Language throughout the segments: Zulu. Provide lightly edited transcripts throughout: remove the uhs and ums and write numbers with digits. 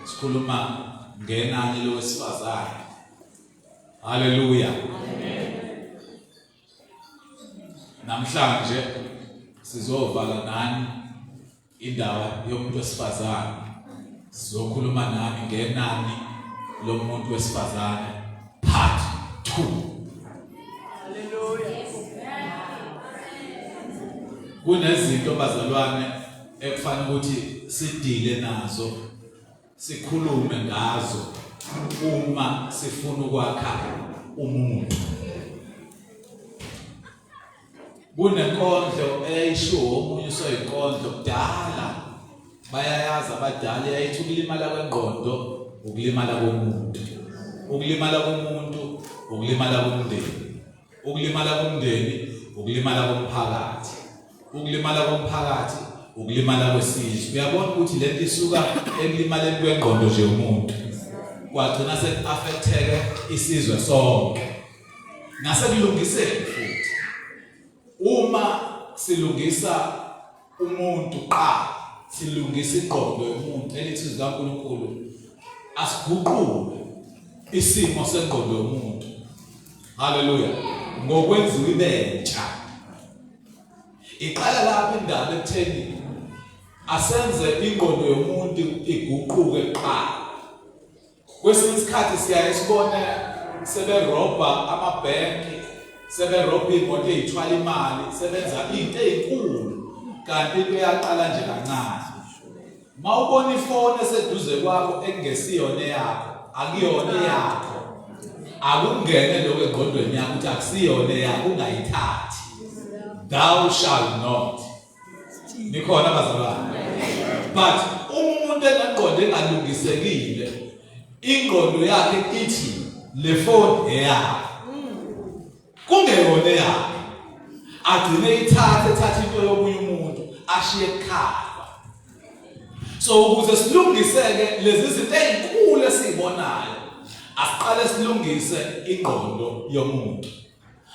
sikhuluma ngenani lowesifazane. Haleluya. Amen. Namhlanje sizovala nani indaba yomuntu wesifazane. Sizokhuluma nani ngenani lomuntu wesifazane part 2. Haleluya. Kunezinto bazalwane ekufanele ukuthi sidile nazo, sikhulume ngazo uma sifuna ukwakha umuntu. Kunenkondlo eyisho omunye usoyinkondlo kudala, bayayazi abadala yayithi ukulimala kwengqondo ukulimala komuntu, ukulimala komuntu ukulimala komndeni, ukulimala komndeni ukulimala komphakathi, ukulimala komphakathi ukulimala kwesizwe. Uyabona ukuthi lento isuka ekulimaleni kwengqondo nje umuntu kwagcina sekuaffecteke isizwe sonke. Nasekulungiseni futhi, uma silungisa umuntu silungisa ingqondo yomuntu elithi zikaNkulunkulu, asiguqule isimo sengqondo yomuntu. Haleluya. Ngokwenziwa ibentsha. Iqala lapha indaba ekutheni asenze ingqondo yomuntu iguquke Kwesinye isikhathi siyaye sibone seberobha amabhenki, seberobha imoto ezithwala imali, sebenza into ezinkulu kanti into yaqala nje kancane. Mawubona ifoni eseduze kwakho engesiyona yakho, akuyona yakho, akungene lokho engqondweni yakho ukuthi akusiyona yakho, ungayithathi. Thou shall not. Nikhona bazalwane. But umuntu enengqondo engalungisekile, ingqondo yakhe ithi le phone eyakho, kungeyona yakho, agcine ethatha into yomunye umuntu ashiye ekhaya. So ukuze silungiseke lezi zinto ezinkulu esizibonayo, asiqale silungise ingqondo yomuntu.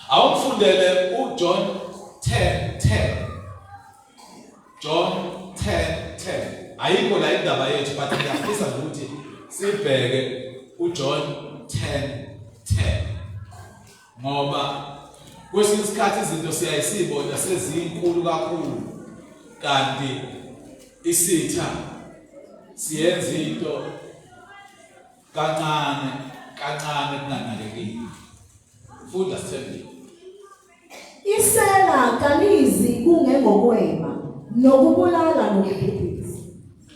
Awufundele uJohn 10:10. John 10:10. Ayikho la indaba yethu, but ngiyafisa ukuthi sibheke uJohn 10:10. Ngoba kwesinye isikhathi izinto siyayisibona sezinkulu kakhulu, kanti isitha siyenza into kancane kunganakekile. Funda sithembe. Isela kalizi kungengokwema nokubulala nokubhubhisa.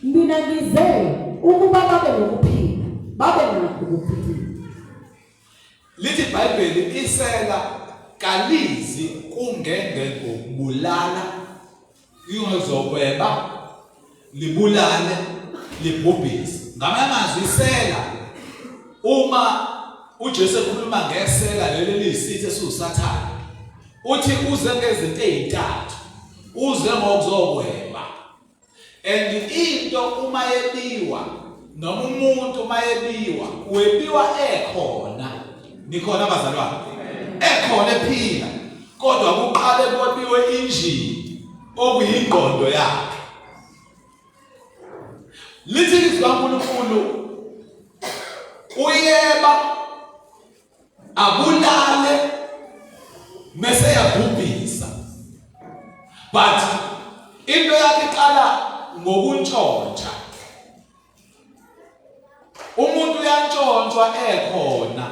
Mina ngize ukuba babe nokuphila, babe nakho ukuphila. Lithi iBhayibheli isela kalizi kungengokubulala, ingezokweba, libulale, libhubhise. Ngamanye amazwi isela, uma uJesu ekhuluma ngesela leli liyisitha esiwusathane, uthi uze ngezinto ezintathu, uze ngokuzokweba. And into uma yebiwa noma umuntu uma yebiwa, webiwa ekhona. Nikhona abazalwane? Ekhona ephila, kodwa kuqale kwebiwe injini okuyingqondo yakhe. Lithi likaNkulunkulu uyeba, abulale, mase yabhubhisa. But into yakhe iqala ngokuntshontsha. Umuntu uyantshontshwa ekhona,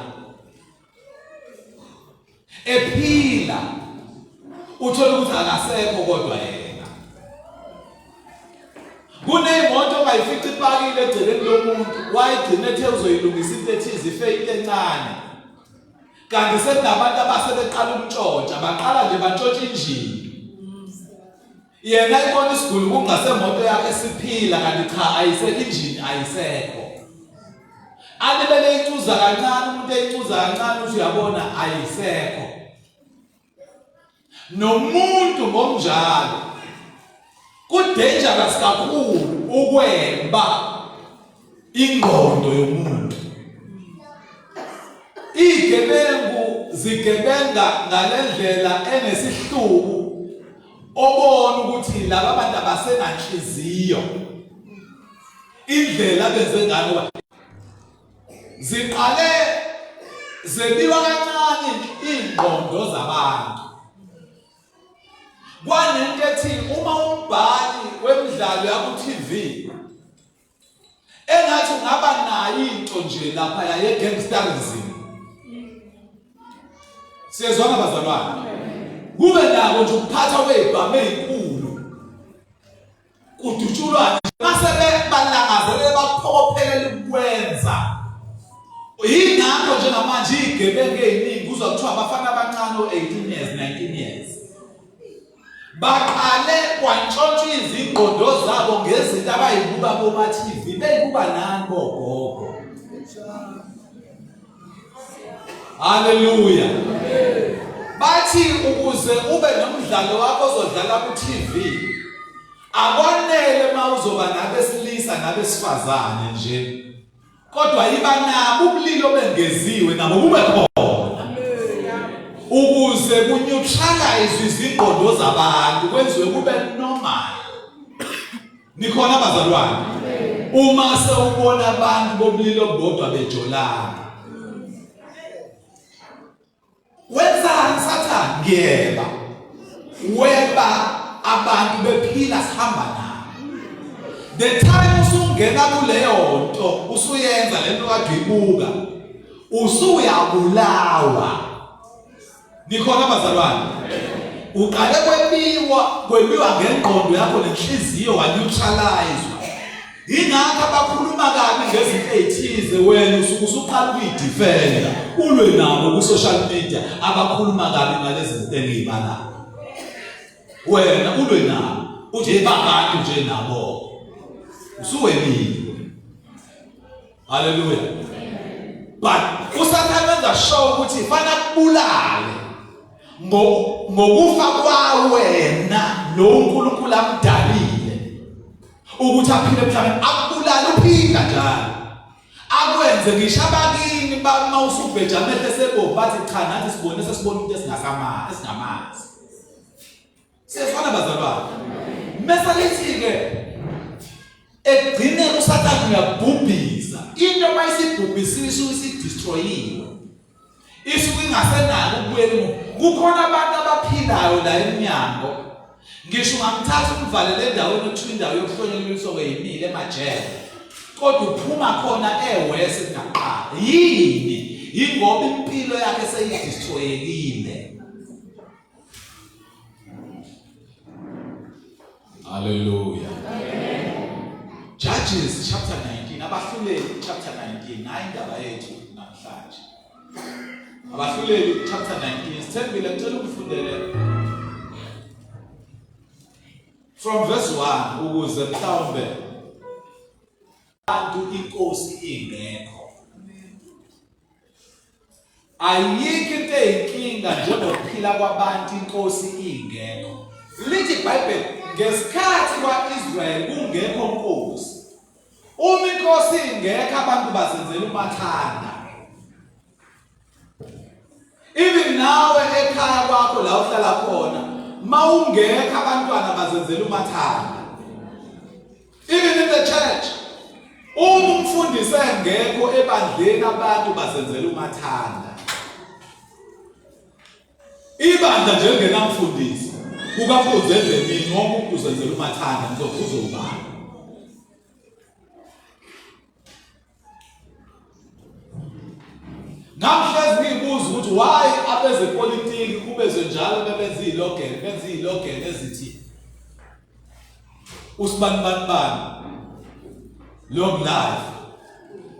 ephila, uthola ukuthi akasekho kodwa yena. Kunemoto mayifica ipakile egceleni lomuntu, wayigcina ethe uzoyilungisa into ethize ife into encane. Kanti sekunabantu abasebeqala ukuntshontsha, baqala nje bantshontsha injini. Yena ibona isiguli kungasemoto yakhe siphila, kanti cha ayisekho injini, ayisekho. Alibele icuza kancane, umuntu eyicuza kancane uthi uyabona ayisekho. Nomuntu ngomnjalo kudangerous kakhulu ukwemba ingqondo yomuntu. Igebengu zigebenga ngalendlela enesihluku, obona ukuthi laba bantu abasenanhliziyo. indlela benze ngayo ziqale zebiwa kancane ingqondo zabantu. Kwanento ethi uma umbhali wemidlalo yaku-TV engathi ungaba nayo into nje lapha ye-gangsterism. Siyezwana bazalwane? Kube nako nje ukuphatha kwezibhamu ezinkulu. Kudutshulwa mase bebalangazele baphokophelele ukwenza. Yingakho njengamanje izigebengu eziningi kuzwa kuthiwa abafana abancane o-18 years 19 years baqale kwantshontsha izingqondo zabo ngezinto abayibuka koma-TV beyibuka nani bogogo. Haleluya. Bathi ukuze ube nomdlalo wakho ozodlala ku-TV akwanele mawuzoba nabesilisa nabesifazane nje, kodwa yiba nabo ubulilo bengeziwe nabo bube khona ukuze kunyutralize izingqondo zabantu kwenziwe kube normal. Nikhona abazalwane? Uma sewubona abantu bobulilo bodwa bejolana wenzani Sathane? Ngiyeba weba abantu bephila sihamba nabo. The time usungena kuleyo nto usuyenza lento kade uyibuka usuyabulawa. Nikhona abazalwane? Uqale kwebiwa ngengqondo yakho nenhliziyo waneutralizwa. Ingakho abakhuluma kabi ngezinto ezithize wena usuke usuqala ukuyidefenda ulwe nabo ku social media abakhuluma kabi ngalezi zinto engizibalayo. Wena ulwe nabo uje babantu nje nabo usuwebile. Hallelujah. But uSathane wenza show ukuthi fana kubulale ngokufa kwa wena lo uNkulunkulu amdalile ukuthi aphile emhlabeni akubulala uphinda njalo akwenze ngisho abakini uma usubhejamele sebo bathi cha nathi sibone sesibona into esingamazi. Siyefana bazalwane. Mesalithi-ke ekugcineni uSathane uyabhubhisa into mayisibhubhisile isuke isidestroyiwe isuke ingasenako ukubuyela. Kukhona abantu abaphilayo la eminyango ngisho ungamthatha umvalele endaweni ekuthiwa indawo yokuhlonyeliswa kweyimile emajele kodwa uphuma khona ewese kungaqala. Yini? Yingoba impilo yakhe seyidestroyekile. Hallelujah. Judges chapter 19. Abahluleli chapter 19. Hayi indaba yethu namhlanje. Abahluleli chapter 19. Sithembile ngicela ukufundele from verse 1 ukuze mhlawumbe abantu inkosi ingekho. Ayikho into eyinkinga njengokuphila kwabantu inkosi ingekho. Lithi iBhayibheli ngesikhathi kwaIsrael kungekho nkosi. Uma inkosi ingekho abantu bazenzela umathanda. Even nawe ekhaya kwakho la uhlala khona mawungekho abantwana bazenzela umathanda. Even in the church uma umfundisi engekho ebandleni abantu bazenzela umathanda. Ibandla nje ngenamfundisi kukafuzenze mina wonke umuntu uzenzela umathanda ngizokuza ubani. Namhlanje ngibuza ukuthi why abezepolitiki kubezwe njalo bebenza izilogene ezithi usibani long life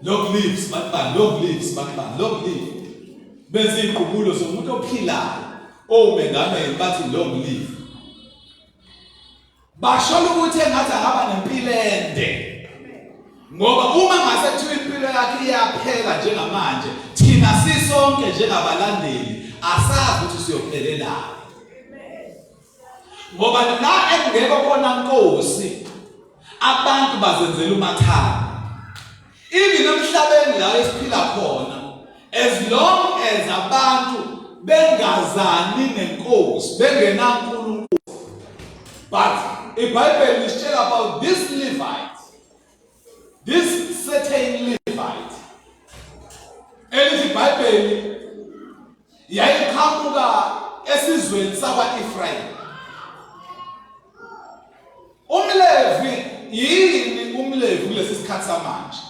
long lives long live benza iziqubulo zomuntu ophilayo obengameli bathi long live. Basho ukuthi engathi angaba nempilo ende ngoba uma ngase kuthiwa impilo yakhe iyaphela njengamanje thina sisonke njengabalandeli asazi ukuthi siyophelela. Ngoba la engekho khona nkosi abantu bazenzela umathanda. Even emhlabeni la esiphila khona as long as abantu bengazani nenkosi bengenankulunkulu. But iBhayibheli litshela about this Levite. this certain Levite, elithi iBhayibheli yayiqhamuka esizweni sakwa-Ephraim. Umlevi yini umlevi kulesi sikhathi samanje?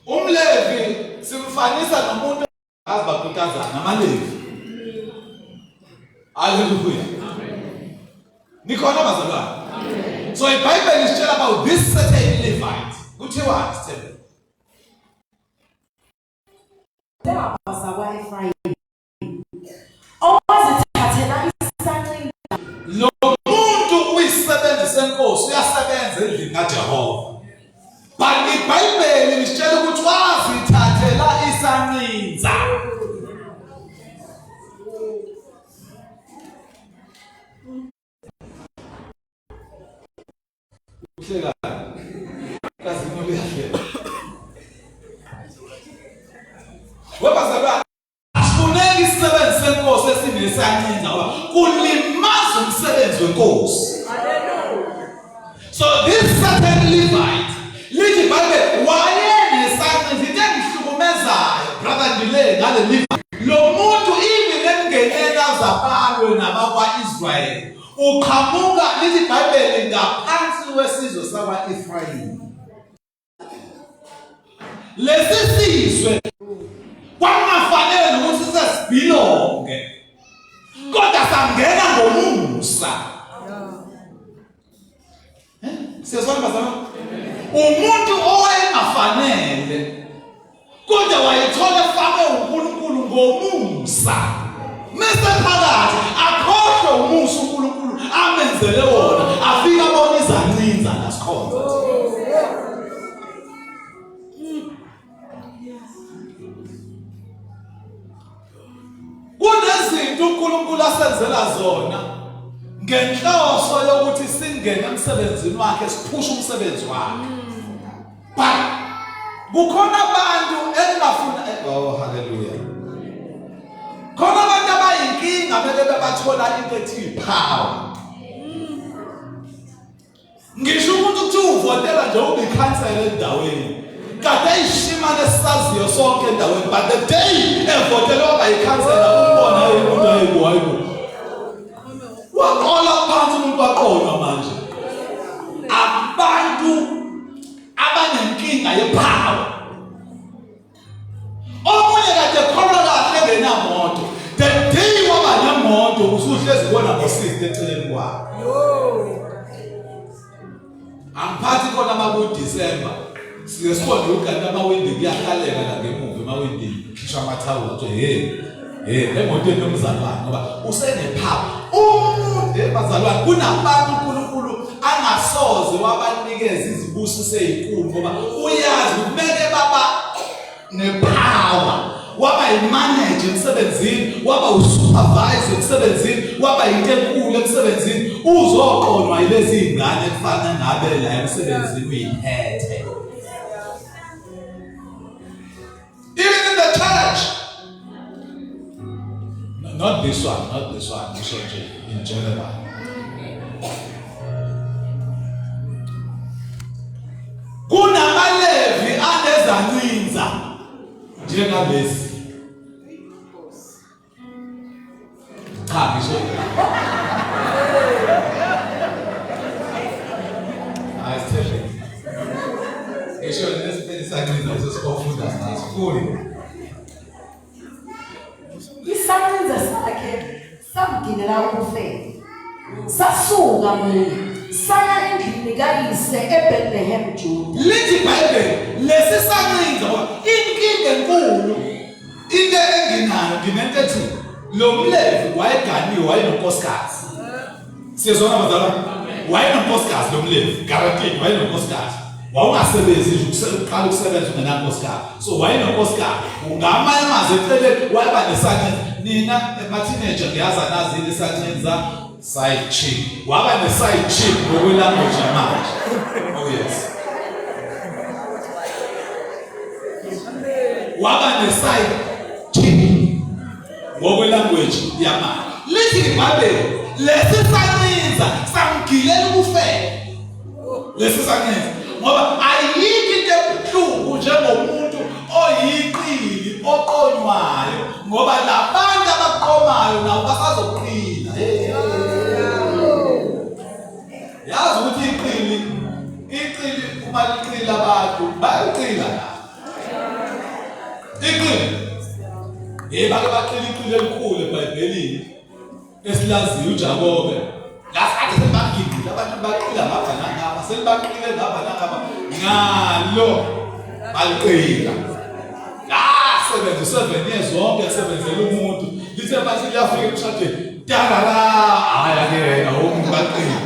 Umlevi simfanisa nomuntu azibakhutazana amalevi. Hallelujah. Amen. Nikhona bazalwane? Amen. So iBhayibheli isitshela about this certain Levite. Kuthiwa sithembe. Sakwa-Ephraim. Owazithathela isanqila. Lo muntu uyisebenzi senkosi uyasebenza endlini kaJehova. But iBhayibheli isitshela ukuthi wazithathela isanqila. Uhleka kazi noma uyahlela. Wabazalwane afuneka isisebenzi senkosi esinesanqila ngoba kulimaza umsebenzi wenkosi. So this certain Levite lithi iBhayibheli wayenesanqila into engihlukumezayo brother Ndile ngale Levite. Lo muntu even emngeneni azabalwe nabakwa-Israyeli uqhamuka lithi iBhayibheli ngaphansi wesizwe sakwa-Ephraim. Lesi sizwe kwangafanele ukuthi sesibhilonge kodwa sangena ngomusa. Siyazwana bazalwane? Umuntu owayengafanele kodwa wayethola efakwe uNkulunkulu ngomusa. Mase phakathi akhohlwe umusa uNkulunkulu amenzele wona afika abona izancinza lasikhona. Kunezinto uNkulunkulu asenzela zona ngenhloso yokuthi singene emsebenzini wakhe siphushe umsebenzi wakhe. But kukhona abantu engafuna hallelujah. Khona abantu abayinkinga bebe bebathola into ethi power. Ngisho umuntu ukuthi uvotela nje ube ikhansela endaweni. Kade ayishima lesisaziyo sonke endaweni but the day evotela oba ikhansela umbona umuntu ayibo. Waqola phansi umuntu waqonwa manje. Abantu abanenkinga yepower. Omunye kade khona kahle ngenamoto. The day waba nemoto usuhlezi kubona ngosisi eceleni kwakhe. Amphathi khona maku December. Siyesibona ukanda amawindi kuyakhaleka la ngemuva amawindi khishwa amathawula athi emotweni yomzalwane ngoba usenepower. Umuntu bazalwane kunabantu uNkulunkulu angasoze wabanikeza izibusiso ezinkulu ngoba uyazi kumele baba nepower. Waba imanager emsebenzini, waba usupervisor emsebenzini, waba into enkulu emsebenzini, uzoqonwa yilezi izingane ekufana nabe la emsebenzini uyiphethe. Even in the church. No, not this one, this one in general. Kunamalevi anezancinza njengalezi. Cha ngisho. Ayisithele. Ngisho nesiphilisaniza sesifunda nasifuni. Isanqila sakhe samginela ukufela. Sasuka mina saya endlini kayise eBethlehem Juda. Lithi iBhayibheli lesi sanqila inkinga enkulu into enginayo nginento ethi lo mlevi wayeganiwe wayenonkosikazi. Siyezona bazalwane? Wayenonkosikazi lo mlevi, guaranteed wayenonkosikazi. Wawungasebenzi nje ukuqala ukusebenza ungenankosikazi. So wayenonkosikazi. Ungamanyamaza eceleni wayeba nesanqila. Nina ema-teenager ngiyaza nazi isanqila side chick. Waba ne-side chick ngokwelanguage yamanje. Oh yes. Waba ne-side chick ngokwelanguage yamanje. Lithi iBhayibheli lesi sanqila samgilela ukufela. Lesi sanqila ngoba ayikho into ebuhlungu njengomuntu oyiqili oqonywayo ngoba labantu abaqomayo nabo basazoqila. Yazi ukuthi iqili uma liqila abantu bayaqila la. Iqili bake baqila iqili elikhulu eBhayibhelini esilaziyo uJakobe. Ngasathi sebagidile abantu baqila ngapha nangapha selibaqile ngapha nangapha ngalo baliqila. Sebenza 7 years zonke yasebenzela umuntu lithe bathi liyafika emshadweni dalala ayake awumuntu baqila.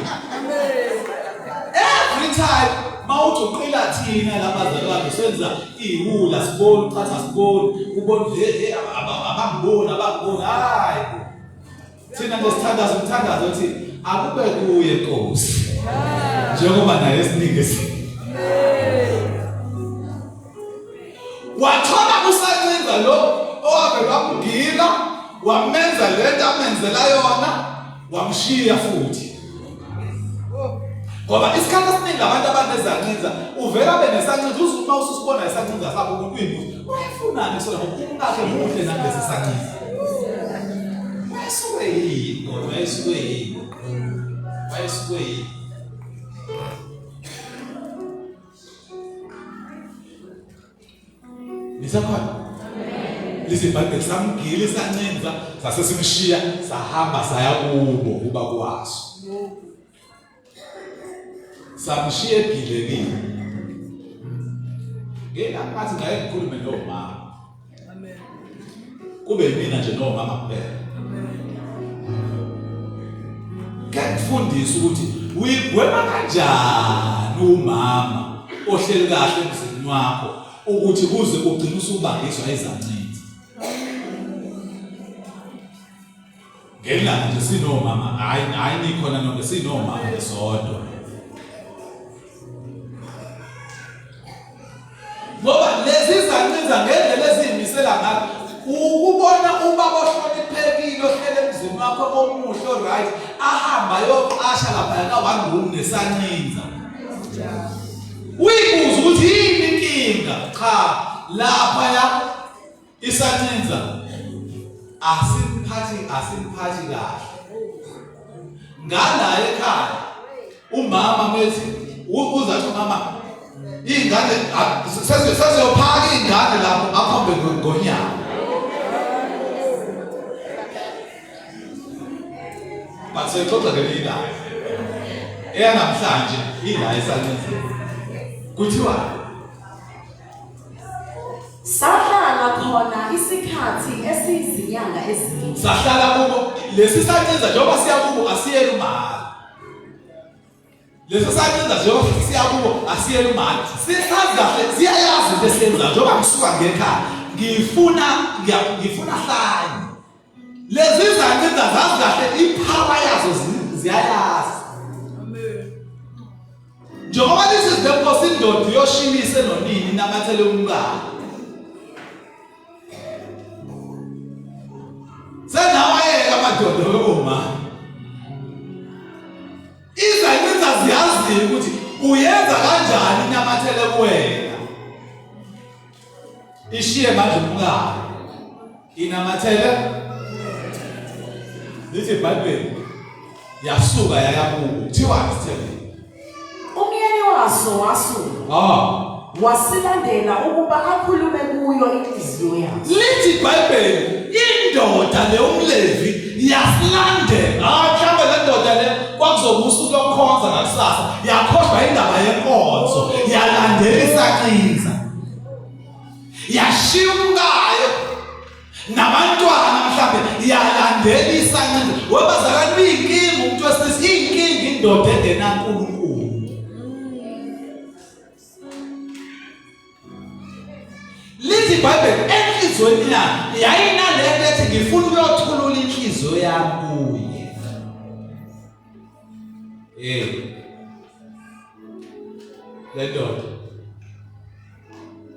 Every time mawuthi uqila thina labazalwane senza iwula sibona uqhatha sibona ubona abangibona hayi thina ngesithandazo umthandazo uthi akube kuye Nkosi njengoba naye esiningi wathola kusacinga lo owabe bamgila wamenza lento amenzela yona wamshiya futhi. Ngoba isikhathi esiningi abantu abanezancinza uvela benesancinza uzuma ususibona isancinza sakho kuyibuza uyifunani sona ngokungakhe muhle nalesi sancinza wayisuke yini nisakhona lisibhayibheli samgila isancinza sase simshiya sahamba saya kubo kuba kwaso samshiya egilekile ngengathi ngaye ngikhulume nomama kube mina nje nomama kuphela ngakufundisa ukuthi uyigwema kanjani umama ohleli kahle emzini wakho ukuthi kuze ugcine usubangiswa izancinza. Ngelanga nje sinomama hayi nikhona nonke sinomama esodwa. Ngoba lezi zancinza ngendlela ezimisela ngakho ukubona ubaba ohloniphekile ohlele emzini wakho omuhle oright ahamba yoqasha lapha na wangu nesancinza. Uyibuza ukuthi yini inkinga? Cha, lapha ya isancinza asimphathi kahle. Ngala ekhaya umama methi uzathi mama ingane sezophaka ingane lapho aphambe ngonyaka. Basexoxa ke lina. Namhlanje ila esancinza. Kuthiwa sahlala khona isikhathi esizinyanga eziningi. Sahlala kubo lesi sancinza njengoba siya kubo asiyeli imali. Lesi sancinza njengoba siya kubo asiyeli imali. Sisazi kahle siyayazi lesenza njengoba ngisuka ngekhaya. Ngifuna hlanye. Lezi zancinza zazi kahle ipower yazo ziyayazi. Njengoba lisizidemposa indoda yoshiyise nonini namathele umngane. Senawayeka amadoda woma. Izancinza ziyazi ukuthi uyenza kanjani namathele kuwena. Ishiye manje umngane. Inamathele lithi iBhayibheli yasuka yayakubo. Kuthiwa sithele umyeni waso wasuka wasilandela ukuba akhulume kuyo inhliziyo yakhe. Lithi iBhayibheli indoda le umLevi yasilandela. Mhlawumbe le ndoda le kwakuzoba usuku lokukhonza ngakusasa yakhohlwa indaba yenkonzo yalandela isancinza yashiya umkayo nabantwana mhlawumbe yalandela isancinza. Webazalwane uyinkinga umuntu wesilisa inkinga indoda engenaNkulunkulu. Lithi iBhayibheli enhlizweni yakhe yayinalento ethi ngifuna ukuyothulula inhliziyo yami kuye. Le ndoda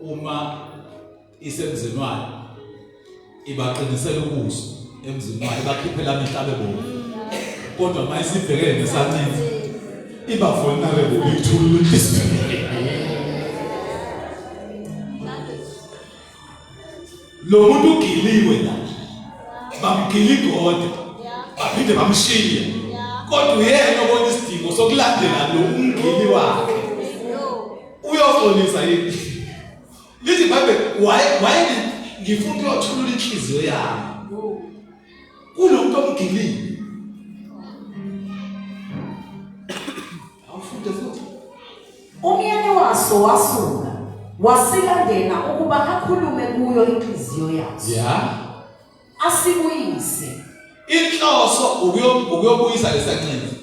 uma isemzini wayo ibaqinisela ubuso emzini wayo ibakhiphela amehla bebovu. Kodwa mayisibhekene nesancinza iba vulnerable ukuthulula inhliziyo. lo muntu ugiliwe la bamgili igode baphinde bamshiye kodwa uyena obona isidingo sokulandela lo umgili wakhe uyoxolisa yini lithi Bible why ngifuna ukuyothulula inhliziyo yami kulo muntu omgilile awufunde futhi umyeni waso wasuka wasilandela ukuba akhulume kuyo inhliziyo yaso asibuyise inhloso ukuyobuyisa lesanqinzi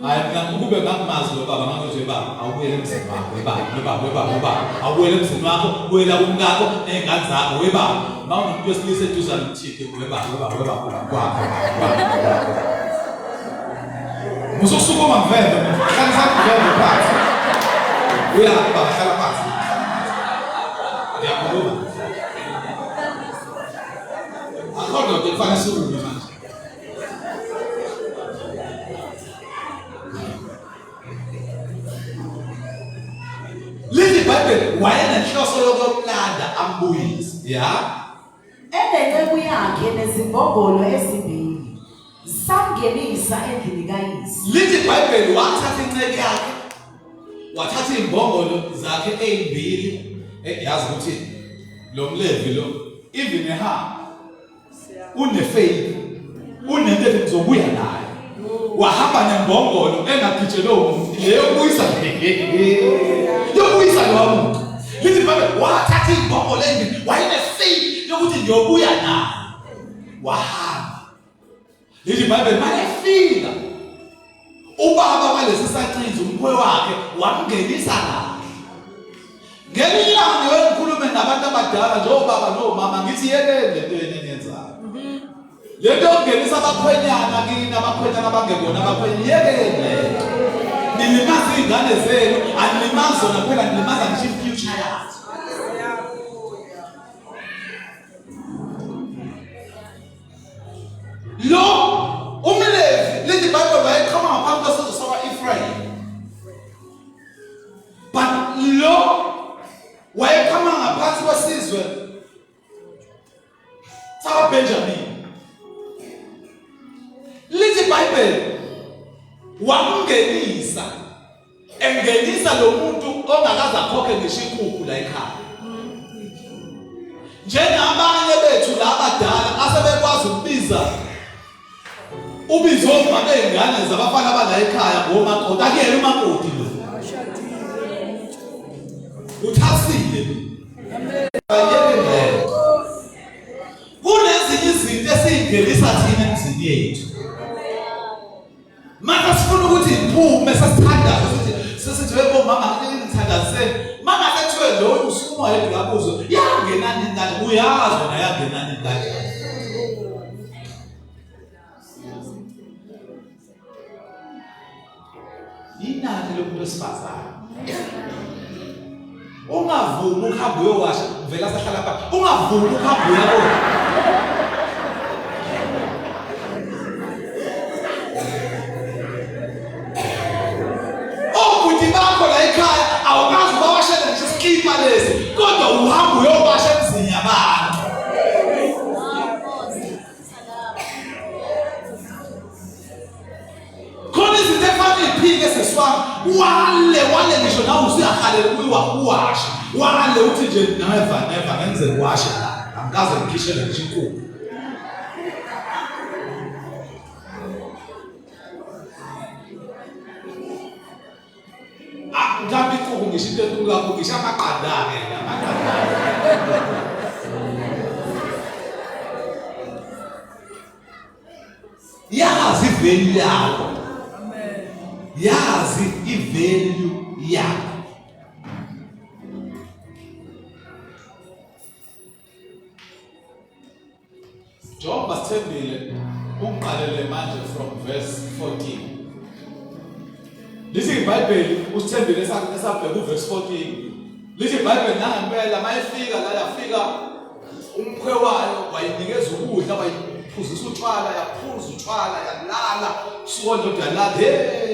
hayi ngakube ngakumazi lo baba ngakuzwe baba awubuyele emzini wakho awubuyele emzini wakho buyela kumkakho nezingane zakho webaba mawunomuntu wesilisa eduzane uthike webaba kwakho musukusukuma mvembe hlala mvembe phansi uyahamba hlala phansi ngiyakhuluma akhodo kufanele sirume manje lithi Bible wayenenhloso yokumlanda ambuyise enenceku yakhe nezimbongolo ezimbili samngenisa endlini kayise lithi Bible wathatha inceku yakhe wathatha imbongolo zakhe ezimbili yazi ukuthi lo mlevi lo even ehamba unefaith unento ezobuya naye wahamba nembongolo engagijele umuntu leyo kuyisa yokuyisa lo muntu lithi Bible wathatha imbongolo endini wayenefaith yokuthi ngiyobuya naye wahamba lithi Bible malefika ubaba walesi saqinzi umkhwe wakhe wamngenisa kahle ngelinye ilanga wengikhulume nabantu abadala njengobaba nomama ngithi yekele lento yenyenzayo lento yokungenisa abakhwenyana kini abakhwenyana abangekona abakhwenyana yekele nilimaza izingane zenu anilimaza zona kuphela nilimaza nje future yazo lo umlevi lithi Bible wayeqhama ngaphambi kwesizwe sakwa-Ephraim but lo wayeqhama ngaphansi kwesizwe sakwa-Benjamin lithi Bible wamngenisa engenisa lo muntu ongakaze akhokhe ngisho inkukhu la ekhaya njengabanye bethu la abadala asebekwazi ukubiza ubizo omama bezingane zabafana abala ekhaya ngomakoti akuyena umakoti lo uthasile amen kunezinye izinto esiyingenisa thina emzini yethu manje sifuna ukuthi iphume sesithandaza sithi webo mama ngithandazise mama ethiwe lo usuma yedlabuzo yangenani ndani uyazi wena yangenani ndani inani lomuntu wesifazane ungavumi ukuhamba uyowasha vela sahlala phansi ungavumi ukuhamba uyabona obuthi bakho la ekhaya awukazi bawashela nje isikipha lesi kodwa uhamba uyowasha emzini yabantu khona izinto efanele iphike seswami wale ngisho nawe usuyahalela ukuyiwasha wale uthi nje never ngenze ngiwashe la angikaze ngikhishele nje inkukhu mhlawumbe inkukhu ngisho into enkulu kakhulu ngisho amaqanda-ke yazi ivalue yakho yazi ivalue yakho njengoba sithembile ungiqalele manje from verse 14 lithi iBhayibheli usithembile esabheka uverse 14 lithi iBhayibheli nangempela mayefika la yafika umkhwe wayo wayinikeza ukudla wayiphuzisa utshwala yaphuza utshwala yalala usuku ndoda yalala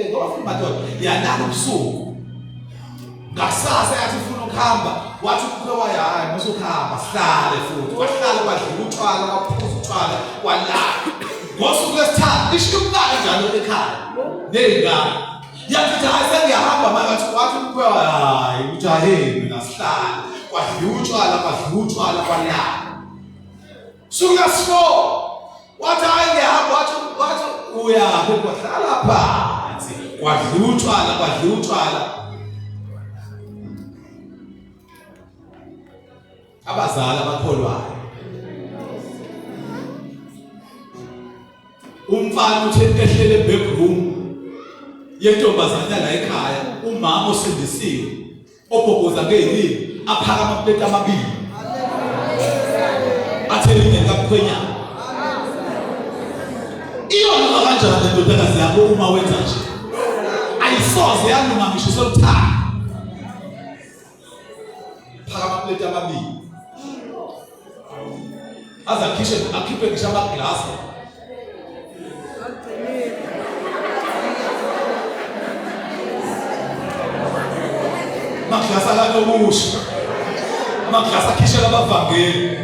ngoba madoda yalala ubusuku ngasasa yathi ufuna ukuhamba wathi ukukhowa hayi musukhamba sihlale futhi wahlala kwadlula utshwala kwaphuza utshwala kwalala ngosuku lesithathu ishukani njalo ekhaya nezingane yathi hayi sengiyahamba manje wathi ukukhowa hayi ujaheni nasihlala kwadlula utshwala kwalala suka sifo wathi hayi ngiyahamba wathi uyaphi kwahlala phansi kwadlula utshwala abazali abakholwayo umfana uthe ehlele bedroom yentombazana la ekhaya umama osindisiwe obhobhoza ngezini aphaka amaplate amabili athelinye kaMkhwenyana iyona kanjani indodakazi yakho uma wenza nje ayisoze yalunga ngisho seluthatha phaka amaplate amabili akhiphe ngisho amaglasi amaglasi akanokusha amaglasi akhishela abavangeli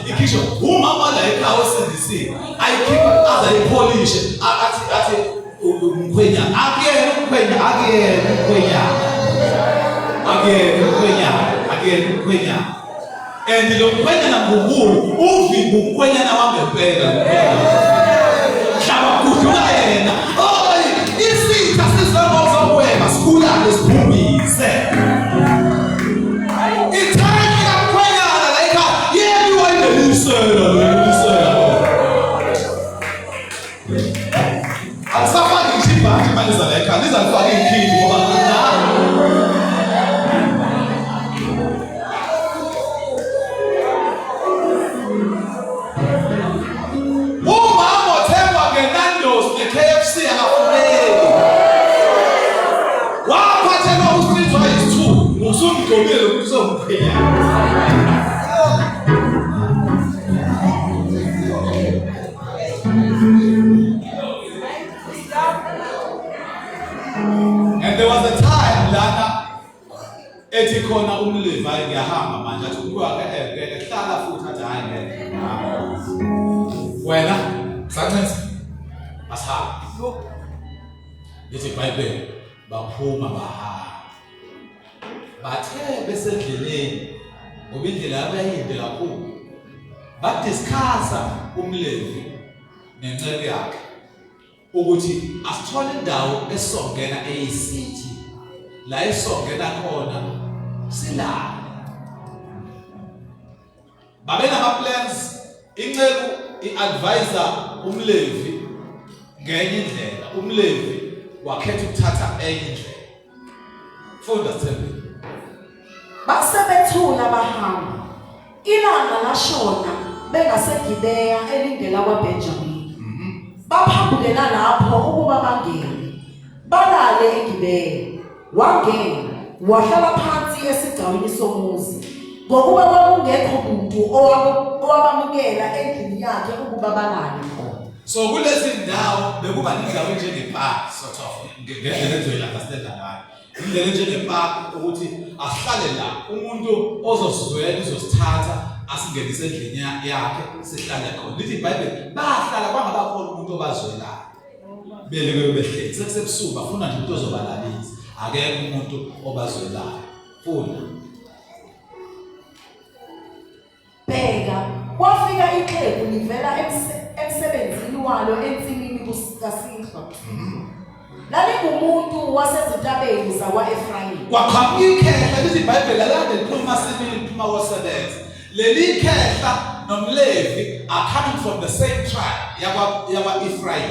ikhishwe umama la ekhaya osindisiwe ayikhiphe azayipolishe athi umkhwenyana akuyena umkhwenyana and lo mkhwenyana ngubulu uvimba umkhwenyana wangempela hlaba kudlula yena isitha sizongozokweba sikhulane siphumise ithani kaMkhwenyana la ekhaya yena wayinelisela asafaki isibhathi manje la ekhaya lizalifaka ikhindi ngoba and there was a time lana ethi khona umliva ngiyahamba manje athi ukwake ehlala futhi athi hayi ngeke wena sancenza asihamba lithi iBhayibheli baphuma bahamba bathe besendleleni ngoba indlela yabo yayinde kakhulu badiscussa umlevi nenceku yakhe ukuthi asithole indawo esongena eyisithi la esongena khona silala babenama plans inceku iadvisor umlevi ngenye indlela umlevi wakhetha ukuthatha enye indlela funda Thembi basebethula bahamba ilanga lashona bengaseGibeya elindela kwaBenjamini baphambukela lapho ukuba bangene balale eGibeya wangena wahlala phansi esigcawini somuzi ngokuba kwakungekho umuntu owabamukela endlini yakhe ukuba balale khona so kulezi ndawo bekuba indawo njengepark sort of ngendlela ezoyila understand ngayo indlela njengepark ukuthi asihlale la umuntu ozosizwela uzosithatha asingenise endlini yakhe sihlale khona lithi iBhayibheli bahlala bangabakhona umuntu obazwelayo beleke behleli sekusebusuku bafuna nje umuntu ozobalalisa akekho umuntu obazwelayo funa bheka kwafika ixhegu livela emsebenzini walo ensimini kaSihlwa lalikumuntu wasezintabeni zakwa-Efrayimi kwaqhamuka ikhehla lithi iBhayibheli lande liphuma sibili liphuma kosebenza leli khehla nomlevi are coming from the same tribe yakwa-Ephraim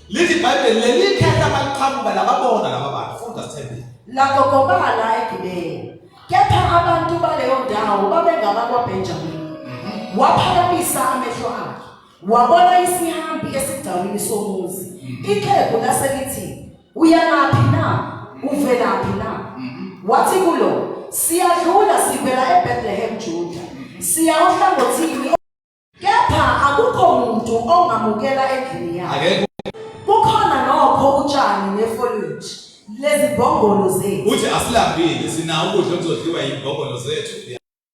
lithi iBhayibheli leli khehla baliqhamuka lababona laba bantu funda Thembi lagogobala eGibeya kepha abantu baleyo ndawo babengabakwaBenjamini waphakamisa amehlo akhe wabona isihambi esigcawini somuzi ixhegu laselithi uyanaphi na uvelaphi na wathi kulo siyadlula sivela eBethlehem Juda siya ohlangothini kepha akukho umuntu ongamukela endlini yakhe kukhona nokho utshani nefoliage lezi mbongolo zethu. Uthi asilambile sinawo ukudla okuzodliwa yimbongolo zethu.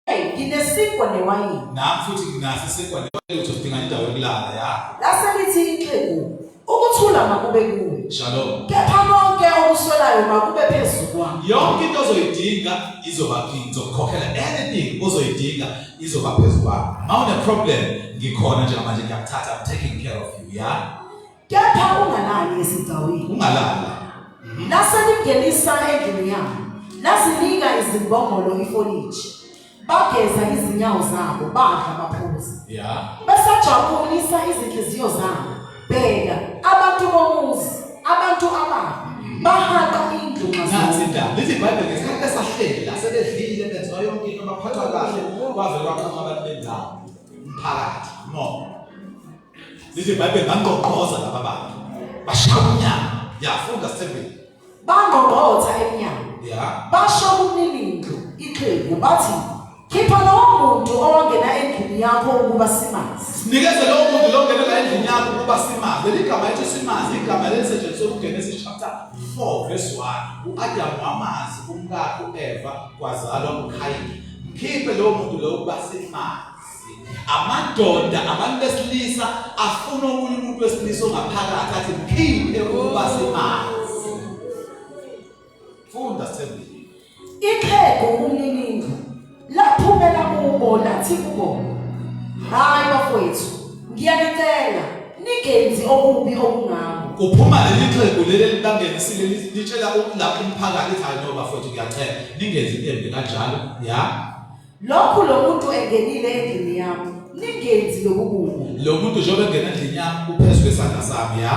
Hey, nginesikwa newayini. Nami futhi nginaso isikwa newayini ukuthi udinga indawo yokulala ya. Lase lithi ixhegu ukuthula makube kuwe. Shalom. Kepha konke okuswelayo makube phezulu kwami. Yonke into ozoyidinga izoba ngizokukhokhela, anything ozoyidinga izoba phezulu kwami. Mawune problem ngikhona njengamanje ngiyakuthatha, I'm taking care of you ya. Kepha ungalali esigcawini. Ungalala. Lase lingenisa endlini yami. Lasinika izimbongolo ifoliji. Bageza izinyawo zabo badla baphuza. Yeah. Besajabulisa izinhliziyo zabo. Bheka abantu bomuzi, abantu ababi bahaqa indlu ngathi indaba lithi iBhayibheli ngesikhathi esahlela sebedlile benziwa yonke into baphathwa kahle kwavela kwaqhamuka abantu bendawo umphakathi no. Lithi iBhayibheli bangqoqoza laba bantu bashaya umnyango yafunda Stephen bangqongqotha emnyango basho kumlindlu ixhegu bathi khipha lowo muntu owangena endlini yakho ukuba simazi. Sinikeze lowo muntu longenela endlini yakho ukuba simazi. Leli gama lithi simazi igama elisetshenziswa kuGenesis chapter 4 verse 1. U-Adamu wamazi umkakhe uEva kwazalwa uKhayini. Mkhiphe lowo muntu lo ukuba simazi. Amadoda abantu besilisa afuna omunye umuntu wesilisa ongaphakathi athi mkhiphe ukuba simazi. Funda Stephen. Ixhegu kumlindlu laphumela kubo lathi kubo, hayi bafowethu ngiyanicela ningenzi okubi okungako. Kuphuma leli xhegu leli libangenisile litshela lapho umphakathi ethi hayi no bafowethu ngiyacela ningenzi into kanjalo ya. Lokhu lo muntu engenile endlini yami ningenzi lokububi. Lo muntu njengoba engena endlini yami uphezulu kwesandla sami ya.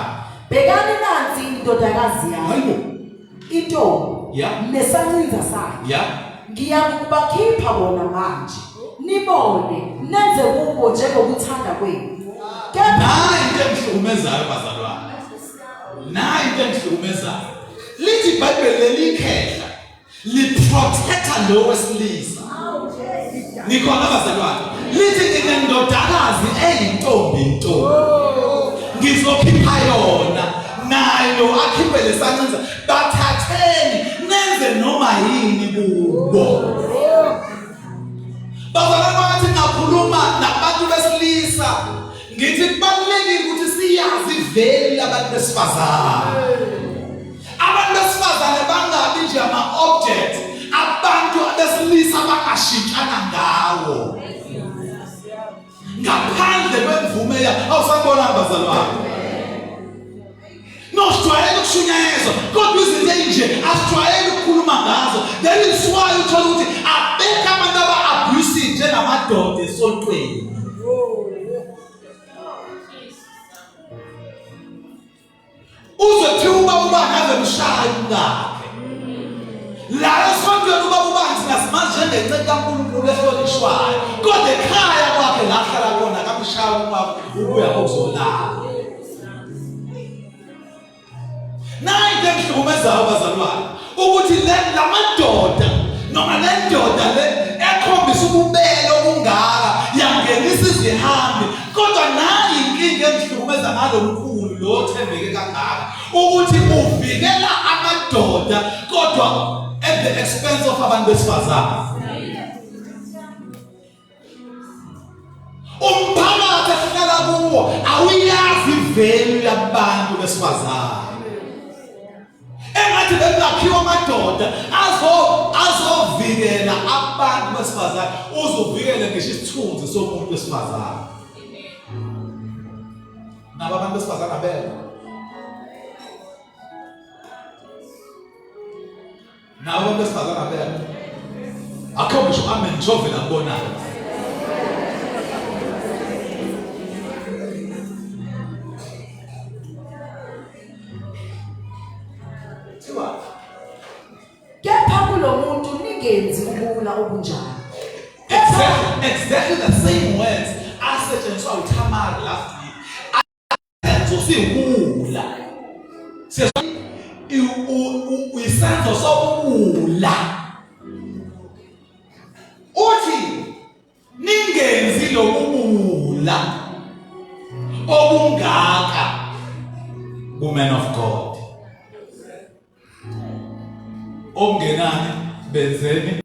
Bekani nansi indodakazi yami. Hayibo. Intombi nesancinza sakhe. Ya. Ngiyakubakhipha bona manje nibone nenze kubo njengokuthanda kwenu. Nayi into emhlukumezayo bazalwane. Nayi into emhlukumezayo. Lithi iBhayibheli lelikhehla liprotecta lo wesilisa. Nikhona bazalwane. Lithi nginendodakazi eyintombi. Ngizokhipha yona nayo akhiphe lesancinza bathatheni nenze noma yini kubo. Bazalwane bathi ngakhuluma nabantu besilisa ngithi kubalulekile ukuthi siyazi iveli labantu besifazane. Abantu besifazane bangabi nje ama-object abantu besilisa bangashintshana ngawo ngaphandle kwemvume yabo. Awusabona bazalwane? No, sijwayele ukushunyayezwa kodwa izinto ezinje asijwayele ukukhuluma ngazo. That is why uthola ukuthi abekho abantu aba-abusive njengamadoda esontweni. Uzothiwa uba ngabe mshaya umkakhe la esontweni uba ubanzi nasimazi njengenceka kaNkulunkulu ehlonishwayo kodwa ekhaya kwakhe la ahlala khona kamshaya umkakhe ubuya kokuzolala. Nayi into emhlukumezayo bazalwane ukuthi lamadoda noma le ndoda le ekhombisa ububele obungaka yangenisa izihambi kodwa nayi inkinga emhlukumeza ngalo mkhulu lo othembeke kangaka ukuthi uvikela amadoda kodwa at the expense of abantu besifazane. Umphakathi esihlala kuwo awuyazi ivelu yabantu besifazane. Engathi bekakhiwa amadoda azovikela abantu besifazane uzovikela ngisho isithunzi somuntu wesifazane. Naba abantu besifazane abekho. Naba abantu besifazane abekho. Akho ngisho amen njovela kubonayo. Kepha kulo muntu ningenzi ubula obunjalo. Exactly the same words asetshenziswa uThamari last week. Siwula. Isenzo sobula. Uthi ningenzi lokubula obungaka, woman of God. Omngenani benzeni.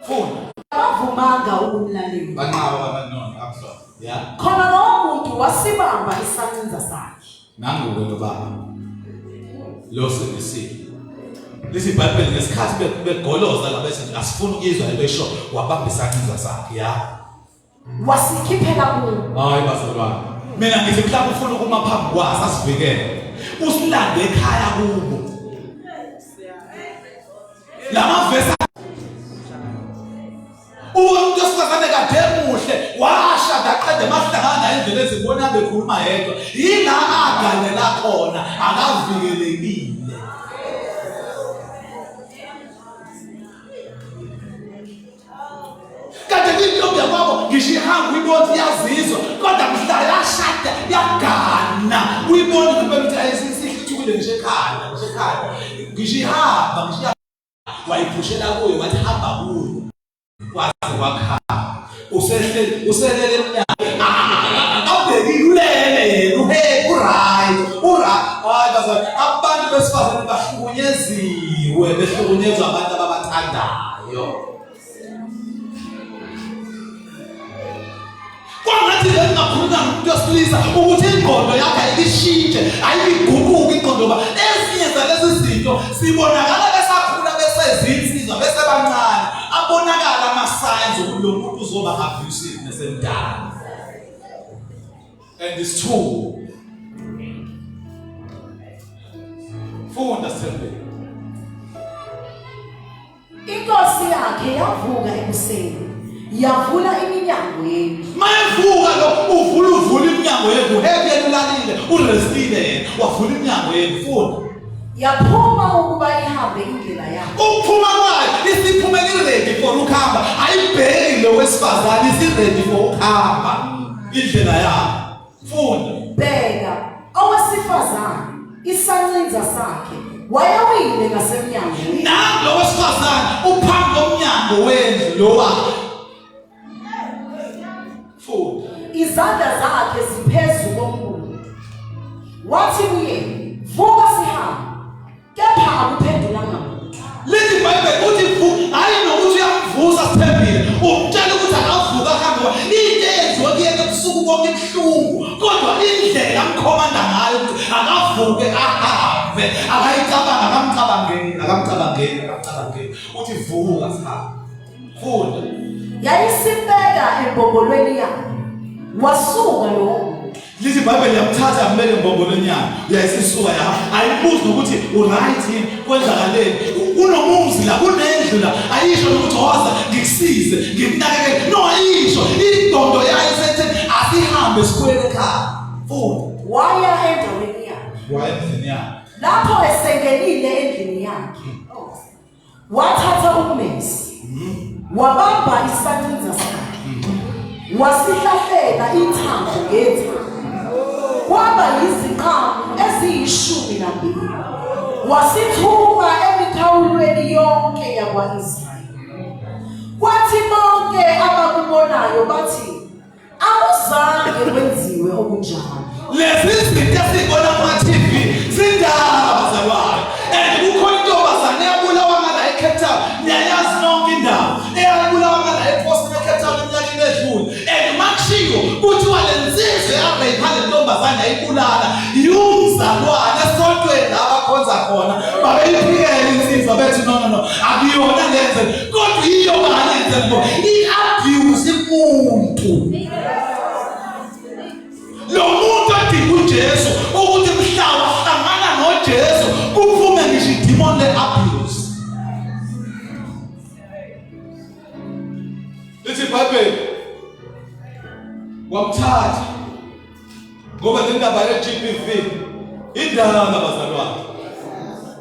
Funda. Abavumanga ukumlalela. Banqaba abanona absolute. Yeah. Khona lo muntu wasibamba isancinza sakhe. Nangu ke lo baba. Lo sebisi. Lesi Bible ngesikhathi begoloza labethi asifuni ukuzwa lebesho wabamba isancinza sakhe, yeah. Wasikhiphela kuwo. Hayi bazalwane. Mina ngithi mhlawumbe ufuna ukuma phambi kwazi asivikele. Usilande ekhaya kubo. Lama verse umuntu osifazane kade muhle washada aqede mahlangana endlela ezibona bekhuluma yedwa yila agalela khona akavikelekile. Kade intombi yakwabo ngisho ihamba uyibona iyazizwa kodwa mhla yashada yagana uyibona ngempela ukuthi ayisihlithukile ngisho ekhaya ngisho ihamba ngisho wayiphushela kuyo wathi hamba kuyo kwaze kwakhala uselele eminyaka awubheki ulele yena right hayi bazalwane abantu besifazane behlukunyezwa abantu ababathandayo. Kwangathi bengakhuluma nomuntu wesilisa ukuthi ingqondo yakhe ayishintshe ayiguquke ingqondo ba ezinye zalezi zinto sibonakala besakhula besezinsizwa bese bancane abonakala ama signs ukuthi lo muntu uzoba abusive nesemdala. And it's true. Funda Sithembile. Inkosi yakhe yavuka ekuseni yavula iminyango yendlu. Mayevuka lo uvula iminyango yendlu heavy elalile urestile yena wavula iminyango yendlu. Funda. Yaphuma ukuba ihambe indlela yakhe. Ukuphuma kwayo isiphumele ready for ukuhamba ayibheki lo wesifazane isi ready for ukuhamba indlela yakhe. Funda. Bheka owesifazane isancinza sakhe wayawile ngasemnyango. Lo wesifazane uphambi komnyango wendlu lo wakhe. Funda. Izandla zakhe ziphezu komuntu. Wathi kuye, vuka sihambe. Kepha akuphendulanga muntu. Lithi iBhayibheli uthi hayi nokuthi uyamvusa Sithembile umtshela ukuthi akavuka hambe into eyenziwa kuyena ebusuku konke ebuhlungu kodwa indlela amkhomanda ngayo ukuthi akavuke ahambe akamcabangeli uthi vuka sihambe. Funda. Yayisibeka embombolweni yakhe. Wasuka lo. Lithi iBhayibheli yamthatha yambeka embombolweni yakhe uyayisisuka ayibuzi nokuthi uright yini kwenzakaleni kunomuzi la kunendlu la ayisho ukuthi waza ngikusize ngikunakekele no ayisho ingqondo yayo sethi asihambe sikhwele ekhaya. Funda. Waya endaweni yakhe. Endlini yakhe. Lapho esengenile endlini yakhe wathatha ummesi wabamba isancinza sakhe wasihlahlela ithambo ngethambo kwaba yiziqamu eziyishumi-2 wasithuma emikhawulweni yonke yakwa-Israyeli. Kwathi bonke abakubonayo bathi akuzange kwenziwe okunjalo. Lezi zinto esibona kuma-TV zindaba bazalwane and kukhona intombazane eyabulawa ngala eCape Town niyayazi nonke indaba eyabulawa ngala ePostini eCape Town eminyakeni edlule and makushiwo kuthiwa le nsizwa yareyipha le ntombazane yayibulala yumzalwane esontweni abakhonza khona babeyiphikela insizwa bethi no akuyona lenze kodwa yiyo balenze ngoba i-abuse umuntu. Lo muntu adinga uJesu ukuthi mhla wahlangana noJesu kuphume ngisho idemon le-abuse. Lithi iBhayibheli wamthatha ngoba le ndaba ye-GBV indaba bazalwane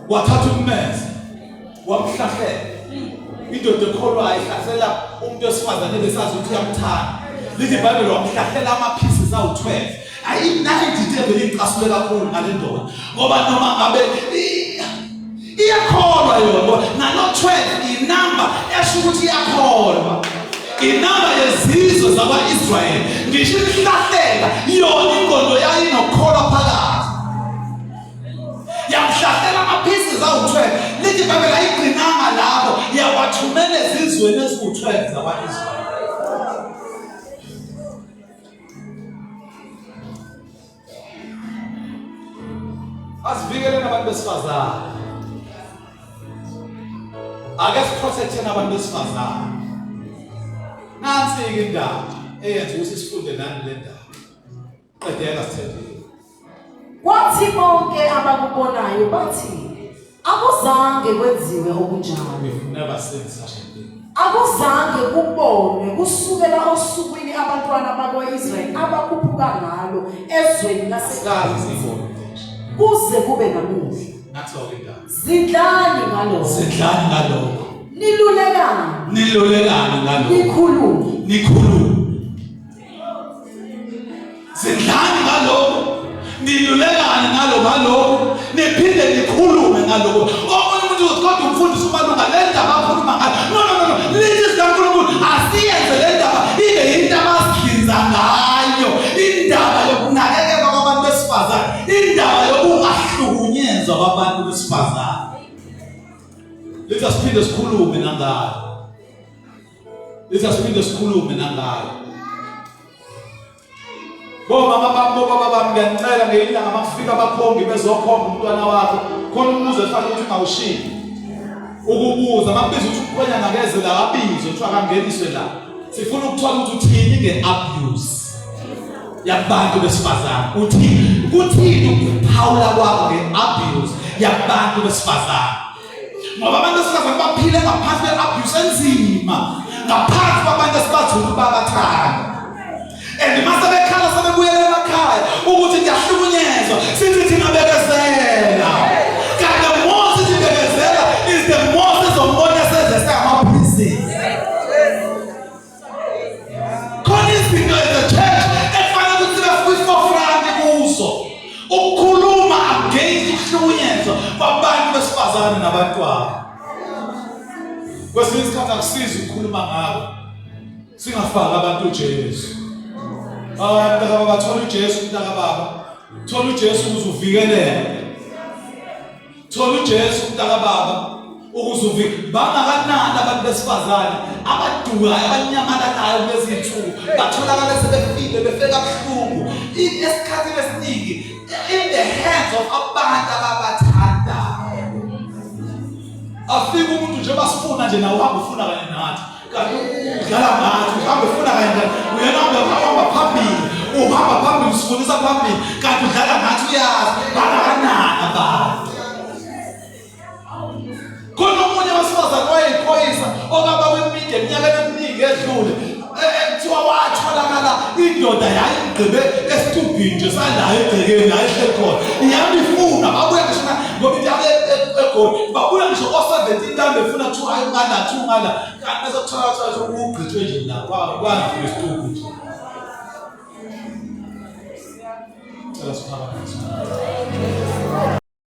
wathatha ummese wamhlahlela indoda ekholwayo ihlasela umuntu wesifazane besazi ukuthi uyamthanda. Lithi iBhayibheli wamhlahlela ama-pieces awu-12 ayinayinti into evele icasule kakhulu ngale ndoda ngoba noma ngabe iyakholwa yona nalo-12 inamba esho ukuthi iyakholwa inamba yezizwe zakwa-Israyeli ngisho imhlahlela yona ingqondo yayo inokukholwa phakathi yamhlahlela ama-pieces zawu-12 lithi iBhayibheli ayigcinanga lapho yawathumela ezizweni eziwu-12 zakwa-Israyeli. Asivikeleni abantu besifazane. Ake siprotecteni abantu besifazane. Nansi-ke indaba eyenza ukuthi sifunde nani le ndaba. Qedeka sithembile. Kwathi bonke abakubonayo bathi akuzange kwenziwe okunjalo. We've never seen such a thing. Akuzange kubonwe kusukela osukwini abantwana bakwa-Israyeli abakhuphuka ngalo ezweni laseGibhithe kuze kube namuhla. Nathi-ke indaba. Zidlani ngalokho. Zidlani ngalokho. Nilulekane. Nilulekane ngalokho. Nikhulume. Nikhulume. Zidlani ngalokho. Nilulekane ngalokho. Niphinde nikhulume ngalokho. Omunye umuntu kodwa umfundisi umalunga le ndaba akhuluma ngayo. No. Lithi sikaNkulunkulu asiyenze le ndaba ibe yinto abasihlinza ngayo. Indaba yokunakekelwa kwabantu besifazane. Indaba yokungahlukunyezwa kwabantu besifazane. Lithi asiphinde sikhulume nangayo. Boma baba ngiyanicela ngelanga makufika abakhongi bezokhomba umntwana wakho khona umuze efanele ukuthi ungawushiyi ukubuza makubiza ukuthi umkhwenyana ngeze la abizwe kuthiwa akangeniswe la sifuna ukuthola ukuthi uthini nge-abuse yabantu besifazane kuthini ukuphawula kwabo nge-abuse yabantu besifazane ngoba abantu besifazane baphile ngaphansi kwe-abuse enzima ngaphansi kwabantu esibathula babathanda. And mase bekhala sebebuyela emakhaya ukuthi ngiyahlukunyezwa sithi thina bekezela. Kanti the more sithi bekezela is the more sizombona sezese ama-prisons. Khona izinto as a church efanele ukuthi sibe kwi-forefront kuzo ukukhuluma against ukuhlukunyezwa kwabantu besifazane nabantwana. Kwesinye isikhathi akusizi ukukhuluma ngabo singafaki abantu uJesu. Mntaka baba thola uJesu mntaka baba. Thola uJesu ukuze uvikeleke. Thola uJesu mntaka baba ukuze uvikeleke. Bangakanani abantu besifazane abadukayo abanyamalalayo kulezi zinsuku batholakala sebefile befeka kabuhlungu. Esikhathini esiningi in the hands of abantu ababathandayo. Afika umuntu nje basifuna nje nawe uhamba ufuna kanye nathi. Kanti udlala ngathi uhamba ufuna kanye uyena uhamba phambili uhamba phambili usifundisa phambili kanti udlala ngathi uyazi bangakanani abantu. Khona omunye abasifazane wayeyiphoyisa okaba kwemide eminyakeni eminingi edlule kuthiwa watholakala indoda yayigqibe esitubhini nje salayo egcekeni la ehleli khona iyamifuna babuya ngisho ngoba into egoli babuya ngisho o-17 ntambi efuna kuthiwa hayi ungala kanti bese kuthola ukuthi ugqithwe nje la kwandlula isitubhu nje